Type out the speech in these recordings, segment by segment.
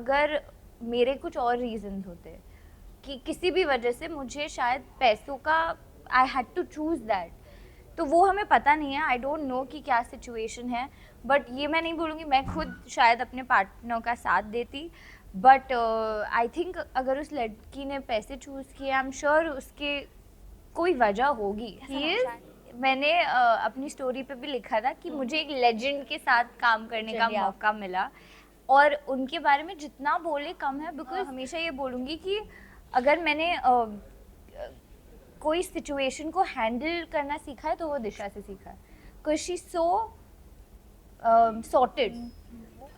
अगर मेरे कुछ और रीजंस होते कि किसी भी वजह से मुझे शायद पैसों का I had to choose that, तो वो हमें पता नहीं है, आई डोंट नो कि क्या सिचुएशन है, बट ये मैं नहीं बोलूँगी मैं खुद शायद अपने पार्टनर का साथ देती, बट आई थिंक अगर उस लड़की ने पैसे चूज़ किए आई एम श्योर उसके कोई वजह होगी। मैंने अपनी स्टोरी पे भी लिखा था कि मुझे एक लेजेंड के साथ काम करने का मौका मिला, और उनके बारे में जितना बोले कम है, बिकॉज हमेशा ये बोलूँगी कि अगर मैंने कोई सिचुएशन को हैंडल करना सीखा है तो वो दिशा से सीखा है, because she so sorted.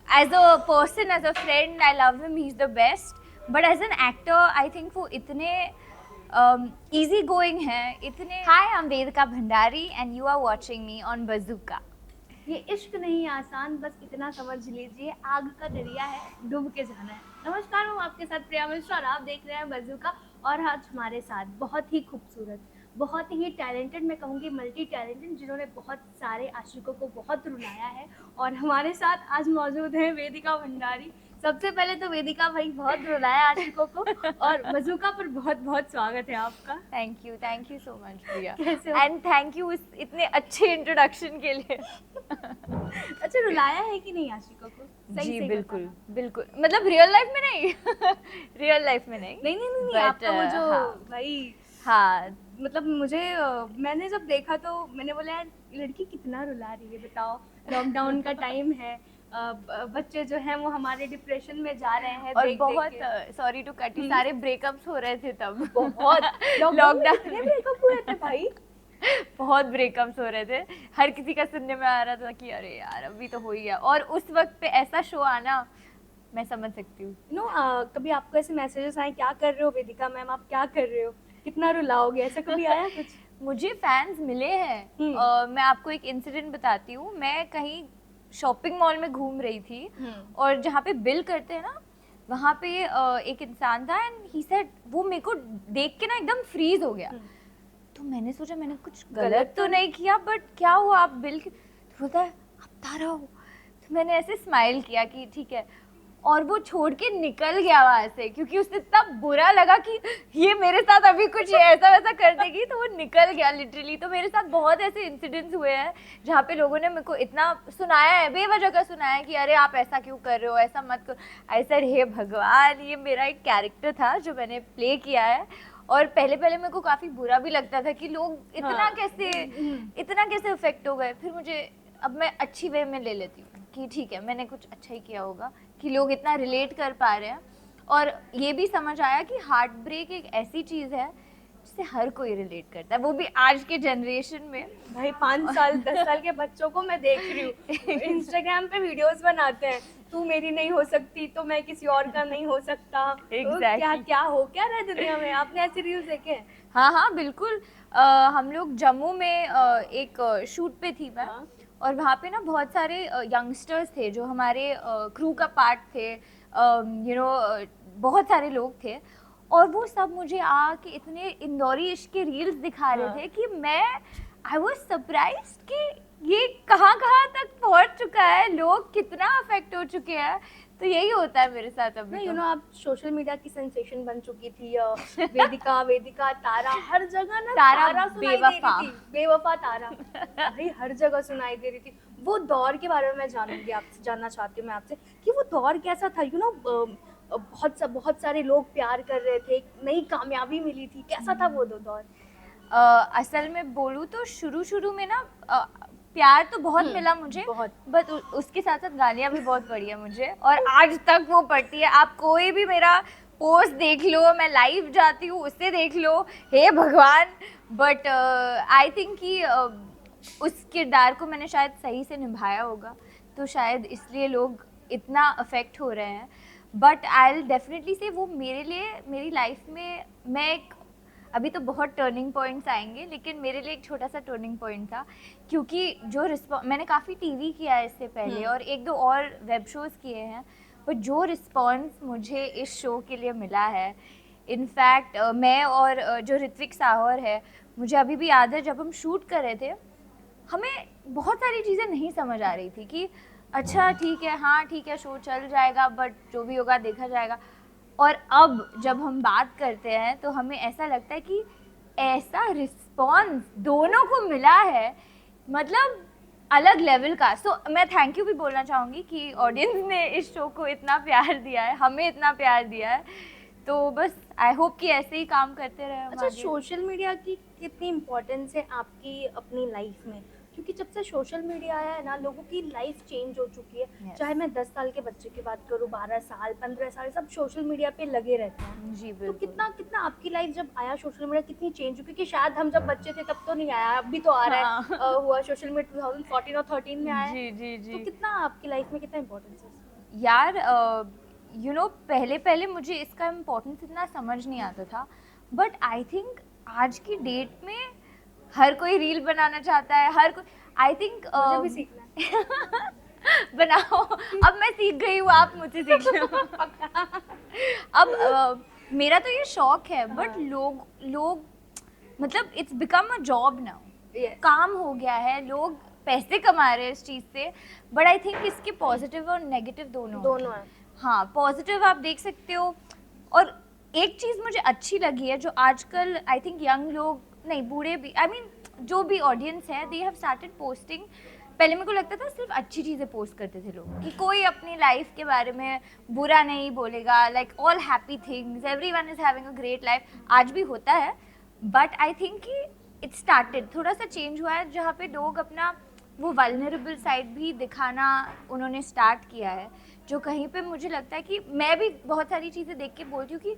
As a person, as a friend, I love him, he is the best, but as an actor I think वो इतने easy going है, इतने। Hi, I'm Vedika Bhandari and you are watching me on Bazooka। ये इश्क नहीं आसान, बस इतना समझ लीजिए, आग का दरिया है, डूब के जाना है। नमस्कार, हूँ आपके साथ प्रिया मिश्रा और आप देख रहे हैं बज़ूका। और आज हमारे साथ बहुत ही खूबसूरत, बहुत ही टैलेंटेड, मैं कहूँगी मल्टी टैलेंटेड, जिन्होंने बहुत सारे आशिकों को बहुत रुलाया है, और हमारे साथ आज मौजूद है वेदिका भंडारी। सबसे पहले तो वेदिका भाई, बहुत रुलाया आशिकों को, और बज़ूका पर बहुत बहुत स्वागत है आपका। थैंक यू सो मच प्रिया, कैसे हो? एंड थैंक यू इतने अच्छे इंट्रोडक्शन के लिए। अच्छा, रुलाया है कि नहीं आशिकों को? जी बिल्कुल बिल्कुल, मतलब रियल लाइफ में नहीं। रियल लाइफ में नहीं, नहीं, आपका वो जो भाई, हाँ, मतलब मुझे मैंने जब देखा तो मैंने बोला यार लड़की कितना रुला रही है, बताओ लॉकडाउन का टाइम है, बच्चे जो हैं वो हमारे डिप्रेशन में जा रहे हैं, और बहुत सॉरी टू कट, सारे ब्रेकअप्स हो रहे थे तब, बहुत लॉकडाउन में ब्रेकअप हुए थे भाई। बहुत ब्रेकअप्स हो रहे थे, हर किसी का सुनने में आ रहा था कि अरे यार अभी तो हो ही गया, और उस वक्त पे ऐसा शो आना मैं समझ सकती हूँ। कभी आपको ऐसे मैसेजेस आए, क्या कर रहे हो वेदिका मैम, आप क्या कर रहे हो, कितना रुलाओगे, ऐसा कभी आया कुछ? मुझे फैंस मिले हैं। मैं आपको एक इंसिडेंट बताती हूँ। मैं कहीं शॉपिंग मॉल में घूम रही थी, और जहाँ पे बिल करते हैं ना, वहाँ पे एक इंसान था, एंड ही सेड, वो मेरे को देख के ना एकदम फ्रीज हो गया। तो मैंने सोचा मैंने कुछ गलत तो नहीं किया, बट क्या हुआ, आप बिल तो बोलता है आप तारा हो। तो मैंने ऐसे स्माइल किया कि ठीक है, और वो छोड़ के निकल गया वहाँ से, क्योंकि उसे इतना बुरा लगा कि ये मेरे साथ अभी कुछ ऐसा वैसा कर देगी, तो वो निकल गया लिटरली। तो मेरे साथ बहुत ऐसे इंसिडेंट्स हुए हैं जहाँ पे लोगों ने मेरे को इतना सुनाया है, बेवजह का सुनाया है कि अरे आप ऐसा क्यों कर रहे हो, ऐसा मत करो। आई सेड हे भगवान, ये मेरा एक कैरेक्टर था जो मैंने प्ले किया है, और पहले मेरे को काफ़ी बुरा भी लगता था कि लोग इतना कैसे इफेक्ट हो गए। फिर मुझे, अब मैं अच्छी वे में ले लेती हूँ कि ठीक है मैंने कुछ अच्छा ही किया होगा कि लोग इतना रिलेट कर पा रहे हैं, और ये भी समझ आया कि हार्ट ब्रेक एक ऐसी चीज़ है जिससे हर कोई रिलेट करता है, वो भी आज के जनरेशन में। भाई 5 साल 10 साल के बच्चों को मैं देख रही हूँ इंस्टाग्राम पे वीडियोस बनाते हैं, तू मेरी नहीं हो सकती तो मैं किसी और का नहीं हो सकता। exactly. तो क्या रहा है दुनिया में, आपने ऐसे रील्स देखे हैं? हाँ बिल्कुल। हम लोग जम्मू में एक शूट पे थी मैं, और वहाँ पे ना बहुत सारे यंगस्टर्स थे जो हमारे क्रू का पार्ट थे, बहुत सारे लोग थे, और वो सब मुझे आके इतने इंदौरी इश्क के रील्स दिखा रहे थे कि मैं आई वाज सरप्राइज्ड कि ये कहाँ तक पहुँच चुका है, लोग कितना अफेक्ट हो चुके हैं। तो यही होता है मेरे साथ अभी। आप सोशल मीडिया की सेंसेशन बन चुकी थी, वेदिका तारा, हर जगह ना तारा बेवफा तारा भाई हर जगह सुनाई दे रही थी। वो दौर के बारे में मैं जानना चाहती हूँ मैं आपसे कि वो दौर कैसा था। बहुत सारे लोग प्यार कर रहे थे, नई कामयाबी मिली थी, कैसा था वो दौर? असल में बोलूँ तो शुरू में ना प्यार तो बहुत मिला मुझे, बट उसके साथ साथ गालियाँ भी बहुत पड़ी है मुझे, और आज तक वो पड़ती है। आप कोई भी मेरा पोस्ट देख लो, मैं लाइव जाती हूँ उससे देख लो, हे भगवान। बट आई थिंक कि उस किरदार को मैंने शायद सही से निभाया होगा, तो शायद इसलिए लोग इतना अफेक्ट हो रहे हैं। बट आई विल डेफिनेटली से वो मेरे लिए, मेरी लाइफ में, मैं एक, अभी तो बहुत टर्निंग पॉइंट्स आएंगे, लेकिन मेरे लिए एक छोटा सा टर्निंग पॉइंट था, क्योंकि जो मैंने काफ़ी टीवी किया है इससे पहले, और 1-2 और वेब शोज़ किए हैं, पर जो रिस्पॉन्स मुझे इस शो के लिए मिला है, इनफैक्ट मैं और जो ऋत्विक साहौर है, मुझे अभी भी याद है जब हम शूट कर रहे थे, हमें बहुत सारी चीज़ें नहीं समझ आ रही थी कि अच्छा ठीक है, हाँ ठीक है, शो चल जाएगा, बट जो भी होगा देखा जाएगा। और अब जब हम बात करते हैं तो हमें ऐसा लगता है कि ऐसा रिस्पॉन्स दोनों को मिला है, मतलब अलग लेवल का। सो मैं थैंक यू भी बोलना चाहूँगी कि ऑडियंस ने इस शो को इतना प्यार दिया है, हमें इतना प्यार दिया है। तो बस आई होप कि ऐसे ही काम करते रहे हम अच्छा, आगे। सोशल मीडिया की कितनी इम्पोर्टेंस है आपकी अपनी लाइफ में? क्योंकि जब से सोशल मीडिया आया है ना, लोगों की लाइफ चेंज हो चुकी है। Yes. चाहे मैं 10 साल के बच्चे की बात करूँ, 12 साल, 15 साल, सब सोशल मीडिया पे लगे रहते हैं। जी तो बिल्कुल। कितना कितना आपकी लाइफ जब आया सोशल मीडिया, कितनी चेंज हुई? क्योंकि शायद हम जब बच्चे थे तब तो नहीं आया, अभी तो आ रहा है। हाँ। हुआ सोशल मीडिया 2014 और 13 में आया है। जी जी तो जी कितना आपकी लाइफ में कितना इम्पोर्टेंस है? यार यू नो पहले पहले मुझे इसका इम्पोर्टेंस इतना समझ नहीं आता था, बट आई थिंक आज की डेट में हर कोई रील बनाना चाहता है, हर कोई आई थिंक मुझे भी सीखना है। बनाओ। अब मैं सीख गई हूँ, आप मुझसे सीख लो। अब मेरा तो ये शौक है, बट हाँ। लोग मतलब it's become a job now, Yes. काम हो गया है, लोग पैसे कमा रहे हैं इस चीज़ से। बट आई थिंक इसके पॉजिटिव और नेगेटिव दोनों होते दोनों हैं। है। हाँ, पॉजिटिव आप देख सकते हो। और एक चीज़ मुझे अच्छी लगी है जो आजकल आई थिंक यंग लोग, नहीं बूढ़े भी, आई मीन जो भी ऑडियंस है, दे हैव स्टार्टेड पोस्टिंग। पहले मेरे को लगता था सिर्फ अच्छी चीज़ें पोस्ट करते थे लोग, कि कोई अपनी लाइफ के बारे में बुरा नहीं बोलेगा, like all happy things, everyone is having a great life. आज भी होता है, बट आई थिंक कि इट स्टार्टेड, थोड़ा सा चेंज हुआ है, जहाँ पे लोग अपना वो वल्नरेबल साइड भी दिखाना उन्होंने स्टार्ट किया है, जो कहीं पे मुझे लगता है कि मैं भी बहुत सारी चीज़ें देख के बोलती हूँ कि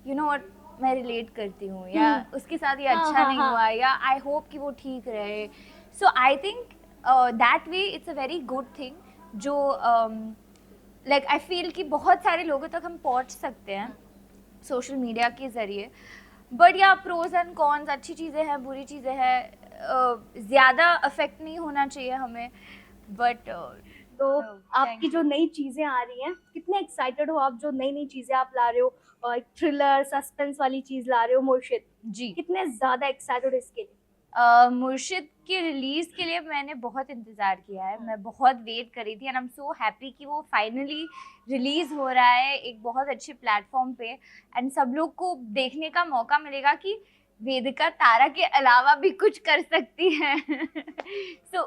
यू नो व्हाट, मैं रिलेट करती हूँ, या उसके साथ ये हाँ, अच्छा हाँ, नहीं हाँ। हुआ, या आई होप कि वो ठीक रहे। So I think that way it's a very good thing, जो लाइक आई फील कि बहुत सारे लोगों तक हम पहुँच सकते हैं सोशल मीडिया के ज़रिए। बट या प्रोज एंड कॉन्स, अच्छी चीज़ें हैं, बुरी चीज़ें हैं, ज़्यादा अफेक्ट नहीं होना चाहिए हमें। बट तो आपकी जो नई चीजें आ रही हैं, कितने एक्साइटेड हो आप? जो नई नई चीजें आप ला रहे हो, एक थ्रिलर सस्पेंस वाली चीज ला रहे हो, मुर्शिद, जी, कितने ज्यादा एक्साइटेड हो इसके लिए? मुर्शिद के रिलीज़ के लिए मैंने बहुत इंतज़ार किया है, मैं बहुत वेट कर रही थी, and I am so happy कि वो फाइनली रिलीज़ हो रहा है एक बहुत अच्छे प्लेटफॉर्म पे, एंड सब लोग को देखने का मौका मिलेगा कि वेदिका तारा के अलावा भी कुछ कर सकती है। सो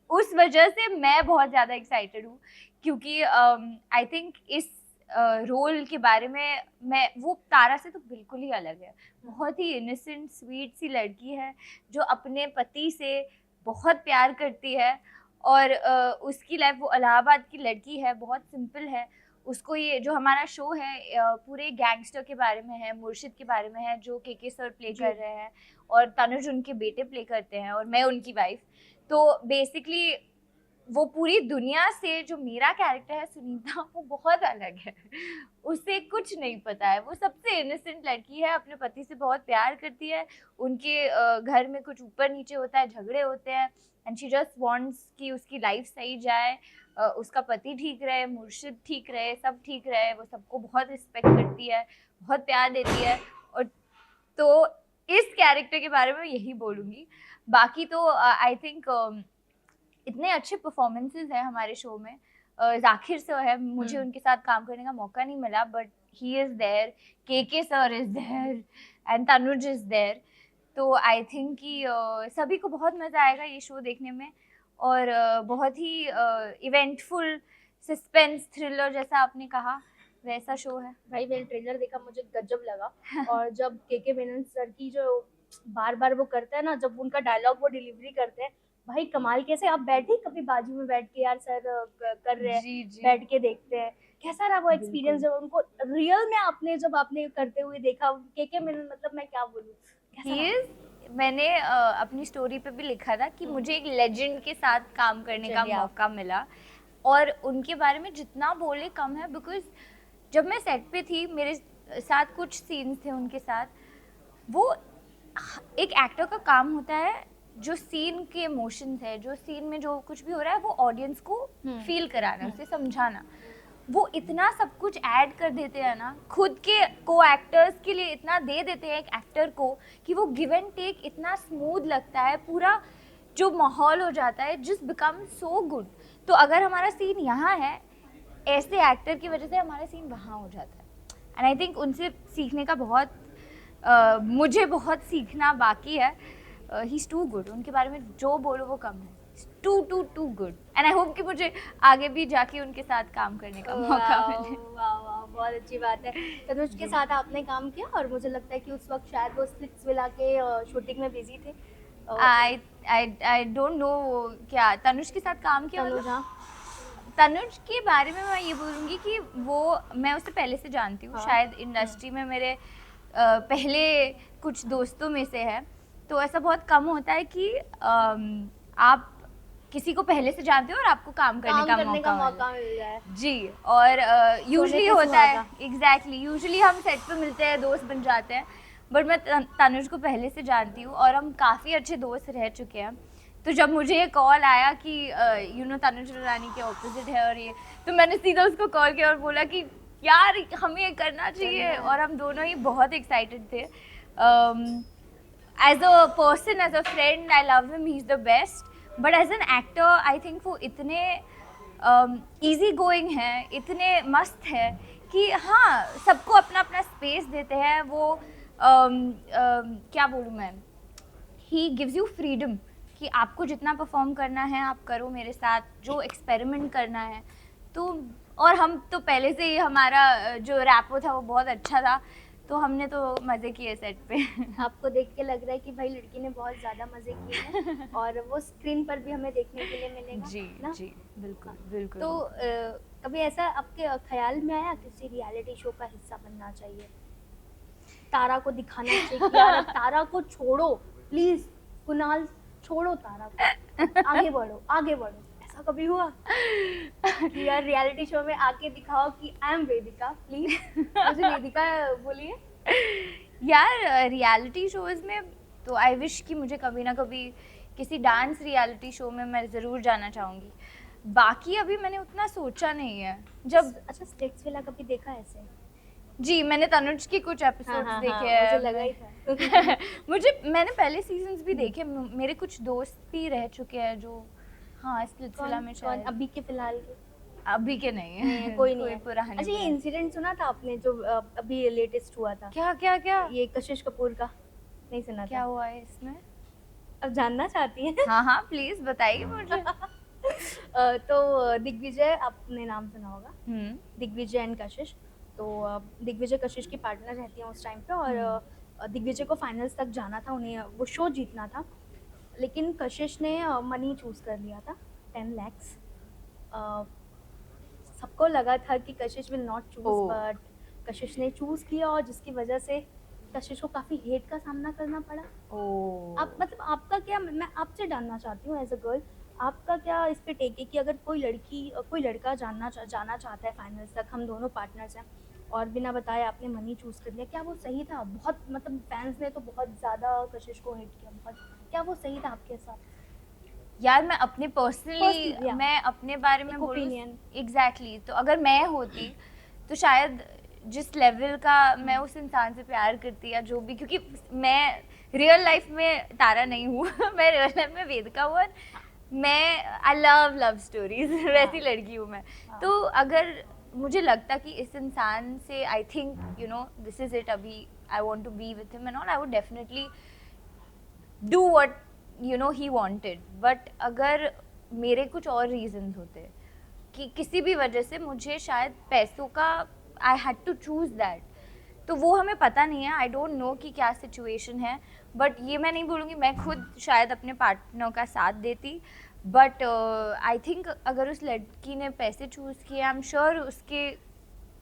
उस वजह से मैं बहुत ज़्यादा एक्साइटेड हूँ, क्योंकि आई थिंक इस रोल के बारे में, मैं वो तारा से तो बिल्कुल ही अलग है, बहुत ही इनोसेंट स्वीट सी लड़की है जो अपने पति से बहुत प्यार करती है, और उसकी लाइफ, वो इलाहाबाद की लड़की है, बहुत सिंपल है। उसको ये जो हमारा शो है पूरे गैंगस्टर के बारे में है, मुर्शिद के बारे में है, जो के सर प्ले कर रहे हैं, और तनुज उनके बेटे प्ले करते हैं, और मैं उनकी वाइफ। तो बेसिकली वो पूरी दुनिया से, जो मेरा कैरेक्टर है सुनीता, वो बहुत अलग है। उसे कुछ नहीं पता है, वो सबसे इनोसेंट लड़की है, अपने पति से बहुत प्यार करती है, उनके घर में कुछ ऊपर नीचे होता है, झगड़े होते हैं, एंड शी जस्ट वांट्स कि उसकी लाइफ सही जाए, उसका पति ठीक रहे, मुर्शिद ठीक रहे, सब ठीक रहे, वो सबको बहुत रिस्पेक्ट करती है, बहुत प्यार देती है। और तो इस कैरेक्टर के बारे में यही बोलूँगी। बाकी तो आई थिंक इतने अच्छे परफॉर्मेंसेस हैं हमारे शो में। जाकिर सर है, मुझे उनके साथ काम करने का मौका नहीं मिला, but he is there, K sir is there, and Tanuj is there. तो आई थिंक कि सभी को बहुत मज़ा आएगा ये शो देखने में, और बहुत ही इवेंटफुल सस्पेंस थ्रिलर, जैसा आपने कहा, वैसा शो है। भाई मैंने ट्रेलर देखा, मुझे गजब लगा। और जब के मेनन सर की जो बार बार वो करते हैं ना, जब उनका डायलॉग वो डिलीवरी करते हैं, भाई कमाल। कैसे आप बैठे कभी बाजू में बैठ के, यार सर कर रहे हैं, जी जी बैठ के देखते हैं, कैसा रहा वो एक्सपीरियंस जब उनको रियल में आपने जब आपने करते हुए देखा? के मेनन, मतलब मैं क्या बोलूँ, कैसा ही रहा? इज, मैंने अपनी स्टोरी पे भी लिखा था कि मुझे एक लेजेंड के साथ काम करने का चलिए आप। मौका मिला, और उनके बारे में जितना बोले कम है, बिकॉज जब मैं सेट पे थी, मेरे साथ कुछ सीन्स थे उनके साथ, वो एक एक्टर का काम होता है जो सीन के इमोशंस है, जो सीन में जो कुछ भी हो रहा है, वो ऑडियंस को फील कराना, उसे समझाना। वो इतना सब कुछ ऐड कर देते हैं ना, खुद के को एक्टर्स के लिए इतना दे देते हैं एक एक्टर को, कि वो गिव एंड टेक इतना स्मूथ लगता है, पूरा जो माहौल हो जाता है, जस्ट बिकम सो गुड तो अगर हमारा सीन यहाँ है, ऐसे एक्टर की वजह से हमारा सीन वहाँ हो जाता है। एंड आई थिंक उनसे सीखने का बहुत मुझे बहुत सीखना बाकी है। ही इज़ टू गुड, उनके बारे में जो बोलो वो कम है। Too good and I hope कि मुझे आगे भी जाके उनके साथ काम करने का मौका मिले। वाह वाह, बहुत अच्छी बात है। तनुज के साथ आपने काम किया और मुझे लगता है कि उस वक्त शायद वो स्प्लिट्सविला के शूटिंग में बिजी थे। आई डोंट नो क्या तनुज के साथ काम किया। तनुज, हाँ। तनुज के बारे में मैं ये बोलूँगी कि वो, मैं उसे पहले से जानती हूँ। हाँ। शायद इंडस्ट्री में मेरे पहले कुछ दोस्तों में से है। तो ऐसा बहुत कम होता है कि आप किसी को पहले से जानते हो और आपको काम करने का मौका मिल जाए। जी, और यूजुअली पे होता है सुहागा। एग्जैक्टली, यूजुअली हम सेट पे मिलते हैं, दोस्त बन जाते हैं। बट मैं तनुज को पहले से जानती हूँ और हम काफ़ी अच्छे दोस्त रह चुके हैं। तो जब मुझे ये कॉल आया कि तनुज रानी के ऑपोजिट है और ये, तो मैंने सीधा उसको कॉल किया और बोला कि यार हमें ये करना चाहिए। और हम दोनों ही बहुत एक्साइटेड थे। As a person, as a friend, I love him, he is the best. But as an actor I think वो इतने ईजी गोइंग हैं, इतने मस्त है कि हाँ, सबको अपना अपना स्पेस देते हैं वो। क्या बोलूँ मैं, ही गिव्स यू फ्रीडम कि आपको जितना परफॉर्म करना है आप करो मेरे साथ, जो एक्सपेरिमेंट करना है। तो और हम तो पहले से ही, हमारा जो रैपो था वो बहुत अच्छा था, तो हमने तो मज़े किए सेट पे। आपको देख के लग रहा है कि भाई लड़की ने बहुत ज़्यादा मज़े किए हैं और वो स्क्रीन पर भी हमें देखने के लिए मिलेगा। जी ना? जी, बिल्कुल बिल्कुल। तो कभी ऐसा आपके ख्याल में आया किसी रियलिटी शो का हिस्सा बनना चाहिए, तारा को दिखाना चाहिए कि यार अब तारा को छोड़ो प्लीज, कुणाल छोड़ो तारा को, आगे बढ़ो आगे बढ़ो, ऐसा कभी हुआ कि यार रियलिटी शो में आके दिखाओ कि आई एम वेदिका, प्लीज मुझे वेदिका बोलिए? यार रियलिटी शोज में तो आई विश कि मुझे कभी ना कभी किसी डांस रियलिटी शो में मैं ज़रूर जाना चाहूँगी। बाकी अभी मैंने उतना सोचा नहीं है। जब अच्छा, स्प्लिट्सविला कभी देखा ऐसे? जी, मैंने तनुज के कुछ एपिसोड्स हाँ, देखे हैं। मुझे लगा ही था। मैंने पहले सीजन्स भी देखे। मेरे कुछ दोस्त भी रह चुके हैं जो, हाँ, स्प्लिट्सविला में शायद। अभी के फिलहाल अभी के नहीं है। कोई नहीं है। पुराने। अच्छा, ये इंसिडेंट सुना था आपने जो अभी लेटेस्ट हुआ था? क्या क्या क्या? ये कशिश कपूर का, नहीं सुना क्या था? हुआ है इसमें? अब जानना चाहती हैं? हाँ हाँ, प्लीज बताइए मुझे। तो दिग्विजय, आपने नाम सुना होगा, दिग्विजय एंड कशिश। तो दिग्विजय कशिश की पार्टनर रहती हैं उस टाइम पे और दिग्विजय को फाइनल्स तक जाना था, उन्हें वो शो जीतना था, लेकिन कशिश ने मनी चूज कर लिया था, 10 lakhs। सबको लगा था कि कशिश विल नॉट चूज, बट कशिश ने चूज किया और जिसकी वजह से कशिश को काफ़ी हेट का सामना करना पड़ा। आप मतलब आपका क्या, मैं आपसे जानना चाहती हूँ एज अ गर्ल, आपका क्या इस पे टेक है कि अगर कोई लड़का जाना चाहता है फाइनल्स तक, हम दोनों पार्टनर्स हैं और बिना बताए आपने मनी चूज कर लिया, क्या वो सही था? बहुत मतलब फैंस ने तो बहुत ज़्यादा कशिश को हेट किया, बहुत, क्या वो सही था आपके साथ? यार मैं अपने पर्सनली, yeah. मैं अपने बारे में ओपिनियन एग्जैक्टली, तो अगर मैं होती तो शायद जिस लेवल का मैं उस इंसान से प्यार करती या जो भी, क्योंकि मैं रियल लाइफ में तारा नहीं हूँ मैं रियल लाइफ में वेदिका हूँ। मैं आई लव स्टोरीज वैसी लड़की हूँ मैं। तो अगर मुझे लगता कि इस इंसान से I think this is it, अभी I want to be with him and all, I would definitely do what he wanted. But अगर मेरे कुछ और रीजंस होते कि किसी भी वजह से मुझे शायद पैसों का, I had to choose that, तो वो हमें पता नहीं है। आई डोंट नो कि क्या सिचुएशन है, बट ये मैं नहीं बोलूँगी मैं खुद शायद अपने पार्टनर का साथ देती। बट आई थिंक अगर उस लड़की ने पैसे चूज़ किए, आई एम श्योर उसके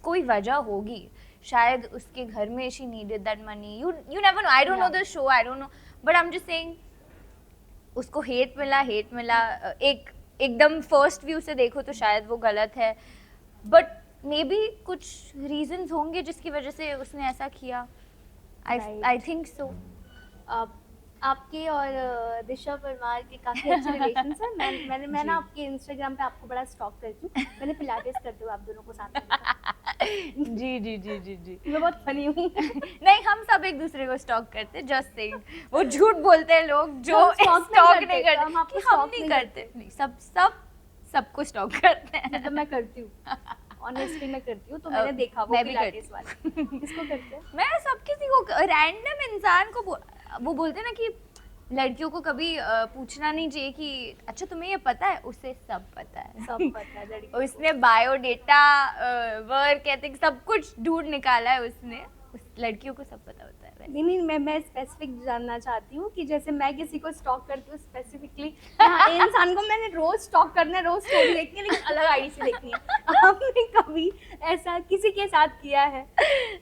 कोई वजह होगी, शायद उसके घर में she needed that money, you never know, I don't know the show, I don't know, but I am just saying उसको हेट मिला एकदम फर्स्ट व्यू से देखो तो शायद वो गलत है, बट मे बी कुछ रीजंस होंगे जिसकी वजह से उसने ऐसा किया। I think so. आपके और दिशा परमार के काफ़ी अच्छे रिलेशंस हैं। मैं ना आपके इंस्टाग्राम पे आपको बड़ा स्टॉक करती हूँ, मैंने पिलाटेस करते हुए आप दोनों को साथ में देखा। जी मैं बहुत फनी हूँ। नहीं, हम सब एक दूसरे को स्टॉक करते हैं, जस्ट सेइंग। वो झूठ बोलते हैं लोग जो स्टॉक नहीं करते, हम नहीं करते। नहीं, सब सबको स्टॉक करते हैं। मतलब मैं करती हूँ, ऑनेस्टली मैं करती हूँ, तो मैंने देखा वो मैं भी पिलाटेस वाला। किसको करते हैं? मैं सब किसी को रैंडम इंसान को वो बोलते हैं ना कि लड़कियों को कभी पूछना नहीं चाहिए कि अच्छा तुम्हें ये पता है, उसे सब पता है। सब पता है लड़की को। उसने बायोडेटा वर्क एथिक सब कुछ ढूंढ निकाला है उसने। उस लड़कियों को सब पता होता है वैसे। नहीं, मैं स्पेसिफिक जानना चाहती हूँ कि जैसे मैं किसी को स्टॉक करती हूँ स्पेसिफिकली, हाँ, ये इंसान को मैंने रोज स्टॉक करना है, रोज स्टोरी देखनी है, लेकिन अलग आईडी से देखनी है। आपने कभी ऐसा किसी के साथ किया है?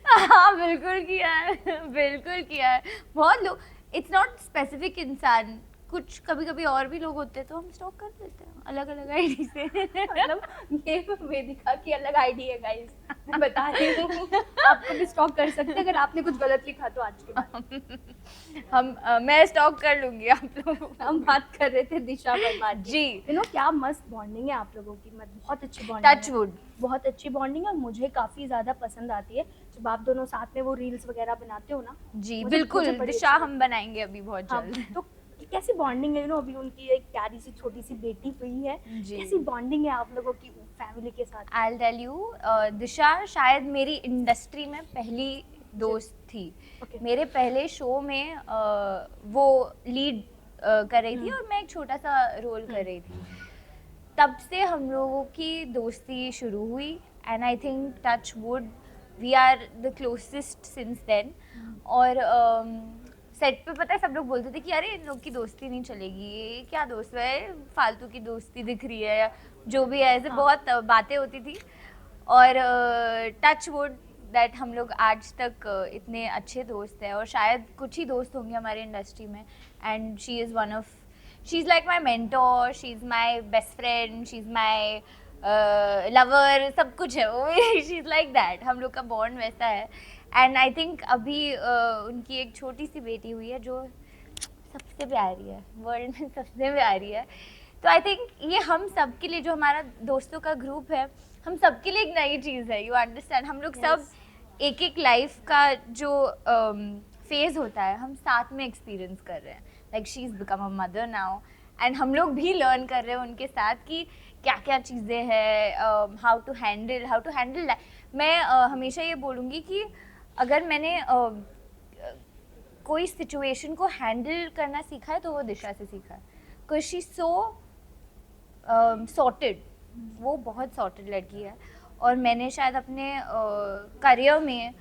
हाँ बिल्कुल किया है, बिल्कुल किया है। बहुत लोग, इट्स नॉट स्पेसिफिक इंसान, कुछ कभी कभी और भी लोग होते हैं तो हम स्टॉक कर देते हैं अलग अलग आईडी से। मतलब ये वेदिका की अलग आईडी है गाइस, मैं बता रही हूँ। आपको भी स्टॉक कर सकते हैं अगर आपने कुछ गलत लिखा तो आज के बाद। मैं स्टॉक कर लूंगी आप लोगों को। हम बात कर रहे थे दिशा वर्मा जी। क्या मस्त बॉन्डिंग है आप लोगों की, मतलब बहुत अच्छी बॉन्डिंग टच वुड। बहुत अच्छी बॉन्डिंग है और मुझे काफी ज्यादा पसंद आती है जब आप दोनों साथ में वो रील्स वगैरह बनाते हो ना। जी मुझे बिल्कुल, बड़ी दिशा अच्छी हम बनाएंगे अभी बहुत हाँ, जल्द। तो कैसी बॉन्डिंग है? अभी उनकी एक प्यारी सी छोटी सी बेटी हुई है, जी। कैसी बॉन्डिंग है आप लोगों की फैमिली के साथ? I'll tell you, दिशा शायद मेरी इंडस्ट्री में पहली दोस्त थी। Okay. मेरे पहले शो में वो लीड कर रही थी और मैं एक छोटा सा रोल कर रही थी। तब से हम लोगों की दोस्ती शुरू हुई and I think touch wood we are the closest since then. और सेट पे पता है सब लोग बोलते थे कि अरे इन लोग की दोस्ती नहीं चलेगी, ये क्या दोस्त है, फालतू की दोस्ती दिख रही है या जो भी है, ऐसे बहुत बातें होती थी। और टच वुड दैट हम लोग आज तक इतने अच्छे दोस्त हैं और शायद कुछ ही दोस्त होंगे हमारे इंडस्ट्री में। And she is one of, she is like my mentor, she is my best friend, she is my lover, सब कुछ है वो। शी इज़ लाइक दैट, हम लोग का बॉन्ड वैसा है। एंड आई थिंक अभी उनकी एक छोटी सी बेटी हुई है जो सबसे प्यारी है, वर्ल्ड में सबसे प्यारी है। तो आई थिंक ये हम सब के लिए, जो हमारा दोस्तों का ग्रुप है, हम सब के लिए एक नई चीज़ है। यू अंडरस्टैंड, हम लोग सब एक एक लाइफ का जो फेज होता है हम साथ में एक्सपीरियंस कर रहे हैं। Like she is become a mother now and हम लोग भी लर्न कर रहे हैं उनके साथ कि क्या क्या चीज़ें हैं, हाउ टू हैंडल। मैं हमेशा ये बोलूँगी कि अगर मैंने कोई सिचुएशन को हैंडल करना सीखा है तो वो दिशा से सीखा है। बिकॉज शी सो सॉर्टेड, वो बहुत सॉर्टेड लड़की है और मैंने शायद अपने करियर में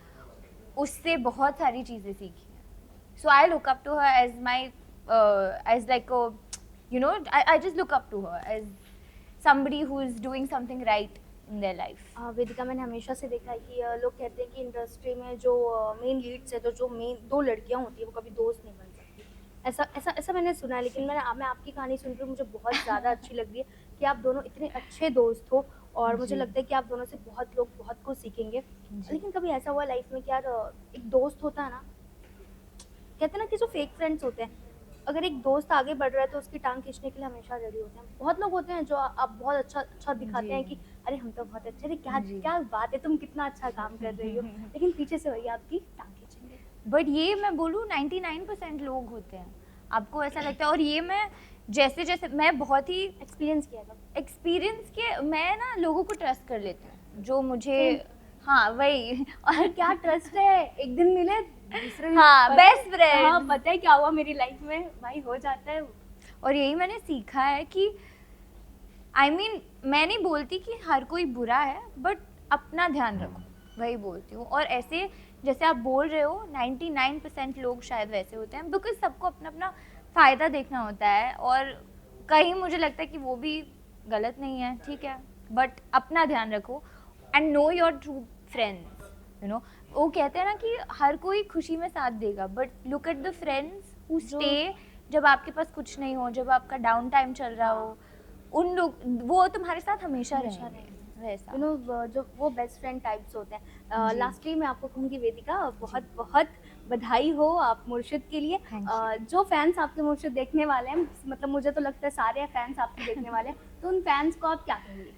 उससे बहुत सारी चीज़ें सीखी हैं। So I look up to her as my age like you know, I just look up to her as somebody who is doing something right in their life. Vedika, मैंने हमेशा से देखा है कि लोग कहते हैं कि इंडस्ट्री में जो मेन लीड्स है, तो जो मेन दो लड़कियां होती है वो कभी दोस्त नहीं बन सकती। ऐसा ऐसा ऐसा मैंने सुना है, लेकिन मैं आपकी कहानी सुन रही हूँ, मुझे बहुत ज़्यादा अच्छी लग रही है कि आप दोनों इतने अच्छे दोस्त हो और मुझे लगता है कि आप दोनों से बहुत लोग बहुत कुछ सीखेंगे। लेकिन कभी ऐसा हुआ लाइफ में कि यार एक दोस्त होता है ना, कहते हैं ना कि जो फेक फ्रेंड्स होते हैं, अगर एक दोस्त आगे बढ़ रहा है तो उसकी टांग खींचने के लिए हमेशा रेडी होते हैं। बहुत लोग होते हैं जो आप बहुत अच्छा दिखाते हैं कि अरे हम तो बहुत अच्छे, अरे क्या बात है, तुम कितना अच्छा काम कर रही हो, लेकिन पीछे से वही आपकी टांग खींचेंगे। बट ये मैं बोलूँ 99% लोग होते हैं, आपको ऐसा लगता है। और ये मैं जैसे जैसे मैं बहुत ही एक्सपीरियंस के मैं ना लोगों को ट्रस्ट कर लेती हूँ जो मुझे, हाँ वही। और क्या ट्रस्ट है, एक दिन मिले दूसरे, हाँ बेस्ट फ्रेंड, हाँ पता है क्या हुआ मेरी लाइफ में, भाई हो जाता है। और यही मैंने सीखा है कि I mean, मैं नहीं बोलती कि हर कोई बुरा है, बट अपना ध्यान रखो, वही बोलती हूँ। और ऐसे जैसे आप बोल रहे हो 99% लोग शायद वैसे होते हैं, बिकॉज सबको अपना अपना फ़ायदा देखना होता है और कहीं मुझे लगता है कि वो भी गलत नहीं है, ठीक है, बट अपना ध्यान रखो and know your true friends. You know, वो कहते हैं ना कि हर कोई खुशी में साथ देगा, but look at the friends who stay जब आपके पास कुछ नहीं हो, जब आपका डाउन टाइम चल रहा हो, उन लोग वो तुम्हारे साथ हमेशा रहेंगे वैसा। यू नो, जो वो बेस्ट फ्रेंड टाइप्स होते हैं। लास्टली मैं आपको कहूँगी वेदिका, बहुत बहुत बधाई हो आप मुर्शिद के लिए। जो फैंस आपके मुर्शिद देखने वाले हैं, मतलब मुझे तो लगता है सारे फैंस आपके देखने वाले हैं, तो उन फैंस को आप क्या कहेंगे?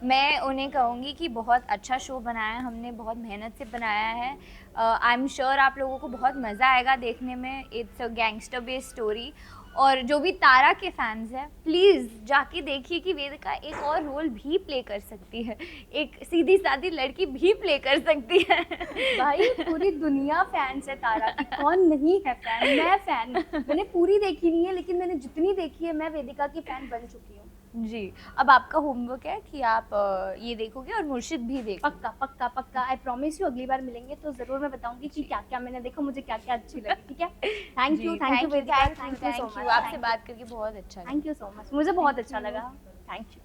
मैं उन्हें कहूँगी कि बहुत अच्छा शो बनाया है हमने, बहुत मेहनत से बनाया है। आई एम श्योर आप लोगों को बहुत मज़ा आएगा देखने में। It's a gangster based story और जो भी तारा के फैंस हैं प्लीज़ जाके देखिए कि वेदिका एक और रोल भी प्ले कर सकती है, एक सीधी सादी लड़की भी प्ले कर सकती है। भाई पूरी दुनिया फैंस है तारा की, कौन नहीं है फैन। मैं फैन, मैंने पूरी देखी नहीं है लेकिन मैंने जितनी देखी है मैं वेदिका की फैन बन चुकी हूँ। जी, अब आपका होमवर्क है कि आप ये देखोगे और मुर्शिद भी देखोगे। पक्का पक्का पक्का, आई प्रॉमिस यू, अगली बार मिलेंगे तो जरूर मैं बताऊंगी कि क्या क्या मैंने देखा, मुझे क्या क्या अच्छी लगी। ठीक है, thank you Vedika, thank you so much. आपसे बात करके बहुत अच्छा लगा। थैंक यू सो मच, मुझे बहुत अच्छा लगा, थैंक यू।